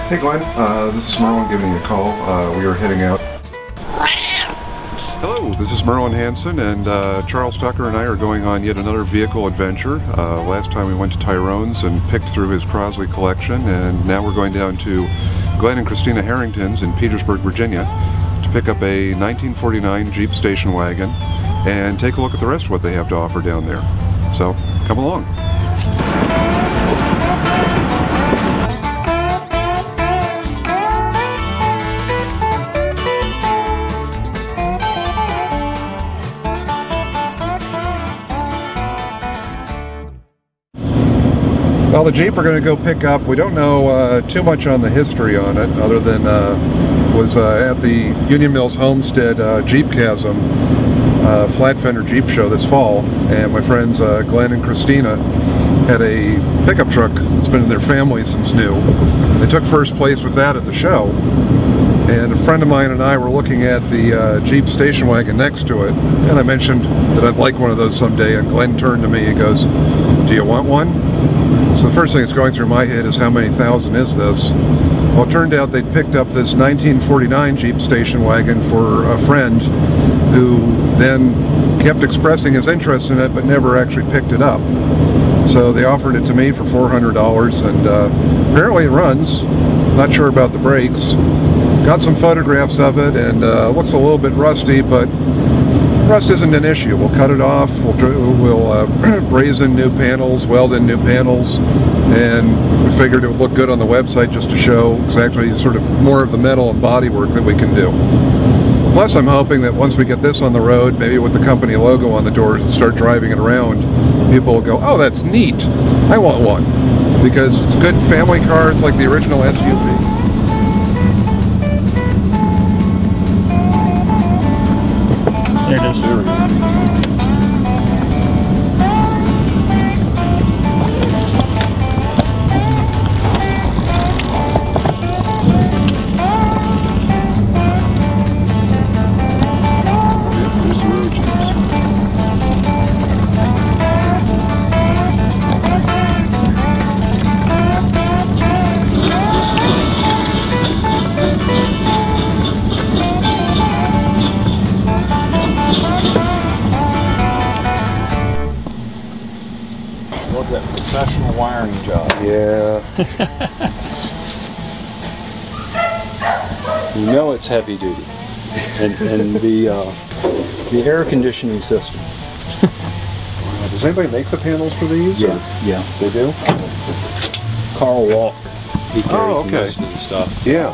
Hey Glenn, this is Merlin giving you a call. We are heading out. Hello, this is Merlin Hanson, and Charles Tucker and I are going on yet another vehicle adventure. Last time we went to Tyrone's and picked through his Crosley collection, and now we're going down to Glenn and Christina Harrington's in Petersburg, Virginia to pick up a 1949 Jeep station wagon and take a look at the rest of what they have to offer down there. So, come along. Well, the Jeep we're going to go pick up, we don't know too much on the history on it, other than was at the Union Mills Homestead Jeep Chasm flat fender Jeep show this fall, and my friends Glenn and Christina had a pickup truck that's been in their family since new. They took first place with that at the show, and a friend of mine and I were looking at the Jeep station wagon next to it, and I mentioned that I'd like one of those someday, and Glenn turned to me and goes, "Do you want one?" So the first thing that's going through my head is, how many thousand is this? Well, it turned out they'd picked up this 1949 Jeep station wagon for a friend who then kept expressing his interest in it but never actually picked it up. So they offered it to me for $400, and apparently it runs. Not sure about the brakes. Got some photographs of it, and looks a little bit rusty, but rust isn't an issue. We'll cut it off, we'll braze in new panels, weld in new panels, and we figured it would look good on the website just to show exactly sort of more of the metal and bodywork that we can do. Plus, I'm hoping that once we get this on the road, maybe with the company logo on the doors, and start driving it around, people will go, "Oh, that's neat, I want one," because it's a good family car. It's like the original SUV. There it is. There we go. Love that professional wiring job. Yeah. You know it's heavy duty, and the air conditioning system. Does anybody make the panels for these? Yeah, or? yeah, They do? Carl Walk. He carries okay. most of the stuff. Yeah.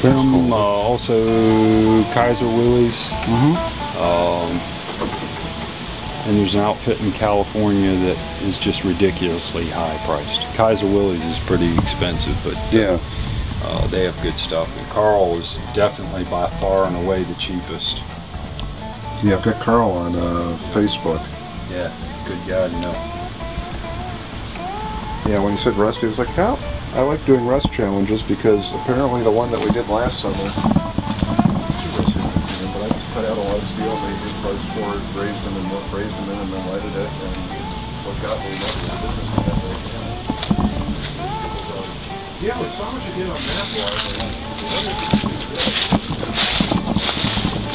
Him, also Kaiser Willys. And there's an outfit in California that is just ridiculously high priced. Kaiser Willys is pretty expensive, but yeah, they have good stuff. And Carl is definitely by far and away the cheapest. Yeah, I've got Carl on Facebook. Yeah, good guy to know. Yeah, when you said rusty, I was like, how? I like doing rust challenges because apparently the one that we did last summer, but I just cut out a lot of steel, made new parts for it, brazed them in, and then lighted it, and what got me into the business that way. Yeah, we saw what you did on MapWire.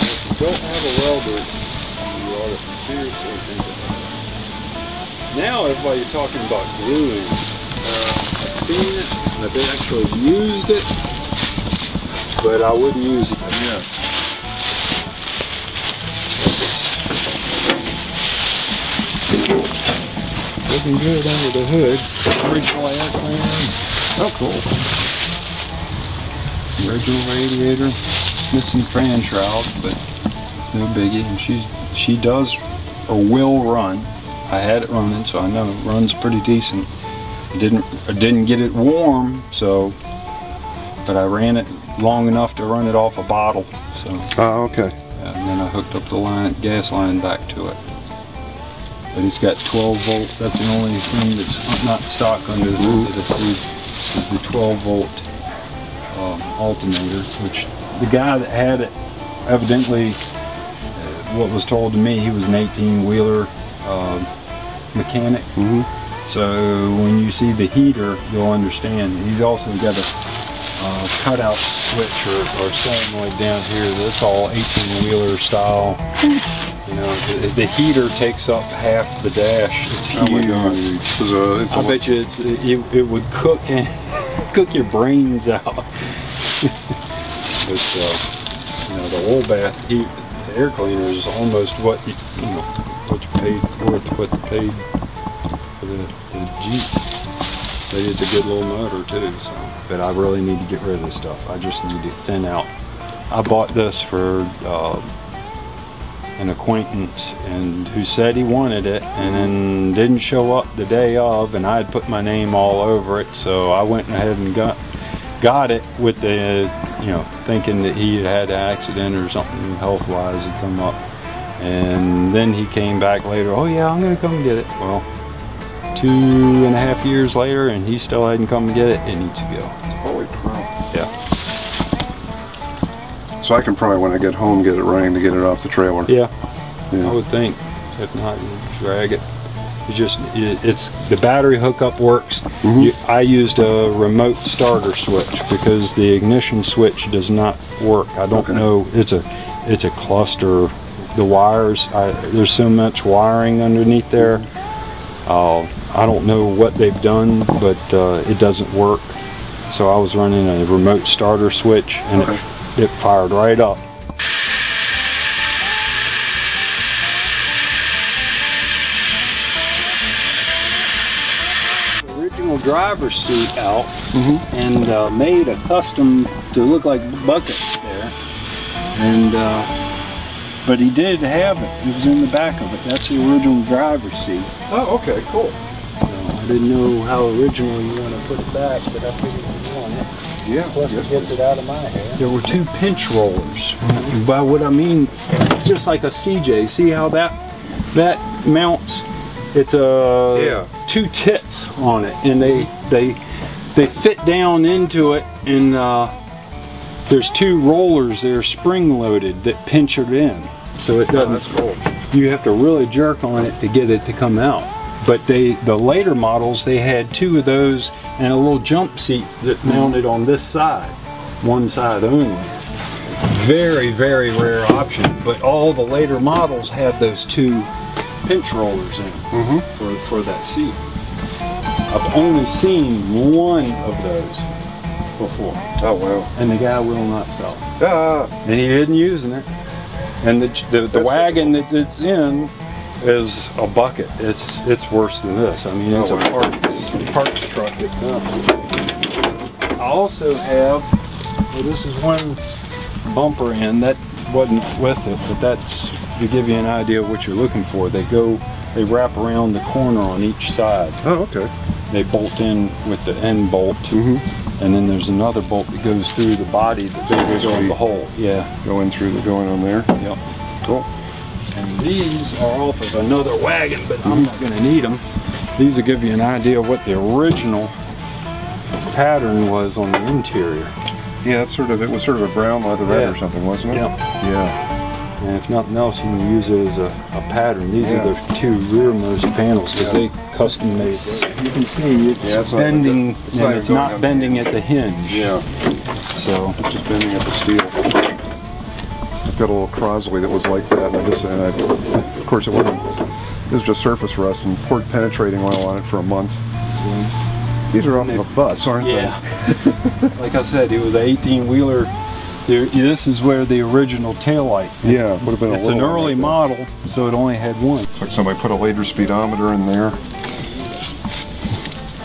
If you don't have a welder, you ought to seriously think about it. Now everybody's talking about gluing. I've seen it, I've actually used it, but I wouldn't use it. Yeah. Looking good under the hood. Original airplane. Oh, cool. Original radiator. Missing fan shroud, but no biggie. And she does or will run. I had it running, so I know it runs pretty decent. I didn't get it warm, so, but I ran it long enough to run it off a bottle. So. Oh, okay. And then I hooked up the gas line back to it. but it's got 12 volt. That's the only thing that's not stock under is the 12 volt alternator, which the guy that had it, evidently, what was told to me, he was an 18-wheeler mechanic. So when you see the heater, you'll understand. He's also got a cutout switch or solenoid down here. That's all 18-wheeler style. You know, the heater takes up half the dash. It's huge. Oh my God. I bet you it would cook your brains out. But you know, the oil bath heat, the air cleaner is almost what you paid what you paid for the Jeep. But it's a good little motor too. So, but I really need to get rid of this stuff. I just need to thin out. I bought this for an acquaintance and who said he wanted it and then didn't show up the day of, and I had put my name all over it, so I went ahead and got it with the, you know, thinking that he had an accident or something health-wise had come up. And then he came back later, oh yeah, I'm gonna come get it. Well, 2.5 years later and he still hadn't come to get it. It needs to go. Holy crap. Yeah. So I can probably, when I get home, get it running to get it off the trailer. Yeah. I would think. If not, you drag it. It's the battery hookup works. I used a remote starter switch because the ignition switch does not work. I don't know. It's a cluster. The wires. There's so much wiring underneath there. I don't know what they've done, but it doesn't work. So I was running a remote starter switch, and it fired right up. Original driver's seat out and made a custom to look like buckets there, and but he did have it. It was in the back of it. That's the original driver's seat. Oh, okay, cool. So I didn't know how original you want to put it back, but I figured you want it. Yeah. Plus it gets it out of my hair. There were 2 pinch rollers. By what I mean, just like a CJ. See how that mounts? It's a 2 tits on it, and they fit down into it, and there's 2 rollers that are spring loaded that pinch it in, so it doesn't. That's cool. You have to really jerk on it to get it to come out. But the later models, they had 2 of those and a little jump seat that mounted on this side, one side only. Very, very rare option. But all the later models had those 2 pinch rollers in for that seat. I've only seen 1 of those before. Oh wow! And the guy will not sell it. And he isn't using it. And the wagon that it's in is a bucket. It's worse than this. I mean, it's a parts truck. I also have, well, this is one bumper end that wasn't with it, but that's to give you an idea of what you're looking for. They wrap around the corner on each side. Oh, okay. They bolt in with the end bolt, and then there's another bolt that goes through the body that goes on the hole. Yeah. Going on there. Yep. Cool. And these are off of another wagon, but I'm not going to need them. These will give you an idea of what the original pattern was on the interior. Yeah, it was sort of a brown leatherette or something, wasn't it? Yep. Yeah. And if nothing else, you can use it as a pattern. These are the 2 rearmost panels because they custom made. You can see it's bending, and it's not bending at the hinge. Yeah. So it's just bending at the steel. I've got a little Crosley that was like that, and of course it wasn't. It was just surface rust, and poured penetrating oil on it for a month. These are off of a bus, aren't they? Yeah. Like I said, it was an 18-wheeler. This is where the original taillight. Yeah, would have been. It's an early model, so it only had 1. Looks like somebody put a later speedometer in there.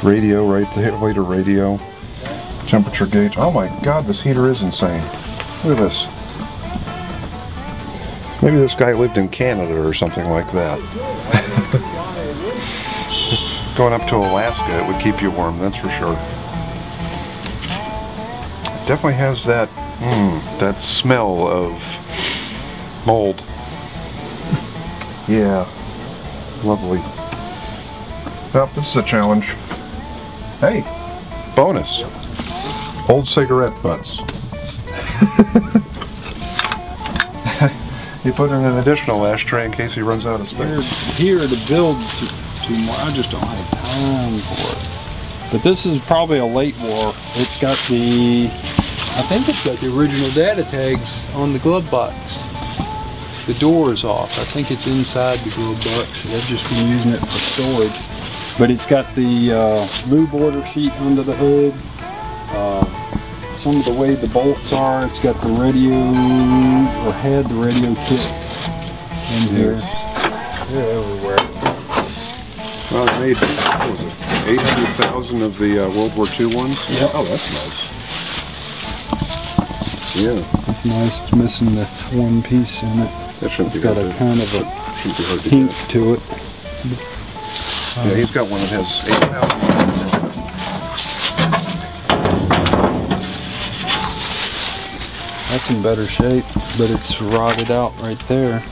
Radio right there, later radio. Temperature gauge. Oh my God, this heater is insane. Look at this. Maybe this guy lived in Canada or something like that. Going up to Alaska, it would keep you warm, that's for sure. It definitely has that that smell of mold. Yeah. Lovely. Oh, this is a challenge. Hey, bonus. Old cigarette butts. You put in an additional ashtray in case he runs out of space. Here to build two more. I just don't have time for it. But this is probably a late war. It's got the, I think it's got the original data tags on the glove box. The door is off. I think it's inside the glove box. I've just been using it for storage. But it's got the lube order sheet under the hood. Some of the way the bolts are, it's got the radio, or had the radio kit in here. They're everywhere. Well, it made, what was it, 800,000 of the World War II ones? Yep. Oh, that's nice. Yeah. It's nice. It's missing the one piece in it. That shouldn't It's be got hard a to, kind of a shouldn't be hard to pink get. to it. Yeah, he's got one that has 8,000 miles in it. That's in better shape, but it's rotted out right there.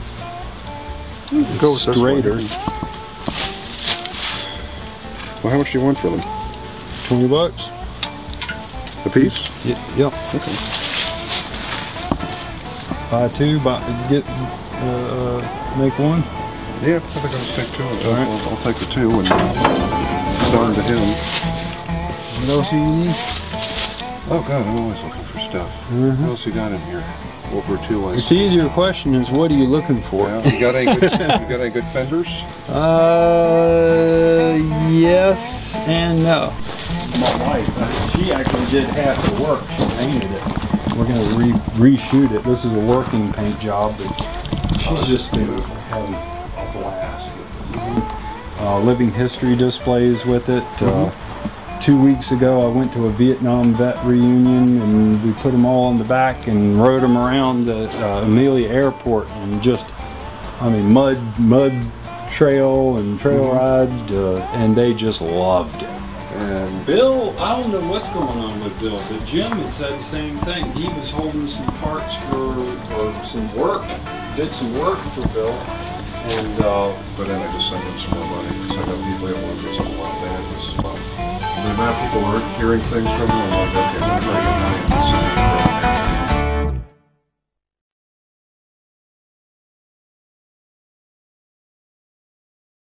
Go with this one. Straighter. Well, how much do you want for them? $20. A piece? Yep. Okay. Buy two, make one. Yeah, I think I'll just take two. All right. I'll take the two and sell them to him. What else do you need? Oh God, I'm always looking for stuff. What else you got in here? World War II ones. It's easier question is what are you looking for? Yeah, you got any good? You got any good fenders? Yes and no. My wife, she actually did half the work. She painted it. We're gonna reshoot it. This is a working paint job, but she's just been having a blast with it. Living history displays with it. 2 weeks ago, I went to a Vietnam vet reunion, and we put them all in the back and rode them around the Amelia Airport, and just, I mean, mud trail and trail ride, and they just loved it. And Bill, I don't know what's going on with Bill, but Jim had said the same thing. He was holding some parts or some work, did some work for Bill, and But then I just sent him some more money because I know people that want to put something like that. The amount of people are hearing things from them, I'm like, okay, whenever I get money,